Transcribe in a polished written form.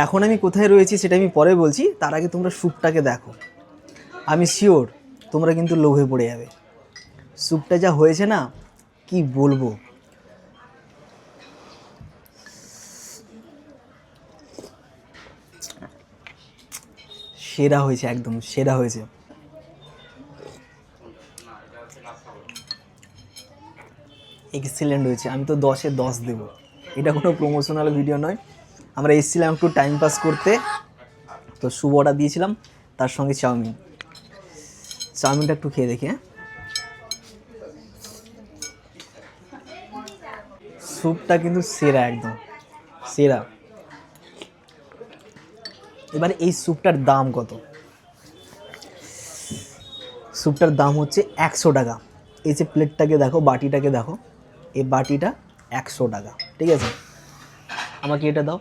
এখন আমি কোথায় রয়েছি সেটা আমি পরে বলছি, তার আগে তোমরা স্যুপটাকে দেখো। আমি শিওর তোমরা কিন্তু লোভে পড়ে যাবে। স্যুপটা যা হয়েছে না, কি বলবো। সেরা হয়েছে, একদম সেরা হয়েছে। এক্সিলেন্ট হয়েছে, আমি তো 10-এ 10 দেবো। এটা কোনো প্রমোশনাল ভিডিও নয়, আমরা এসেছিলাম একটু টাইম পাস করতে। তো শুভ অর্ডার দিয়েছিলাম, তার সঙ্গে চাউমিন। চাউমিনটা একটু খেয়ে দেখি। হ্যাঁ, স্যুপটা কিন্তু সেরা, একদম সেরা। এবার এই স্যুপটার দাম কত? স্যুপটার দাম হচ্ছে 100 টাকা। এই যে প্লেটটাকে দেখো, বাটিটাকে দেখো, এই বাটিটা 100 টাকা, ঠিক আছে? আমাকে এটা দাও।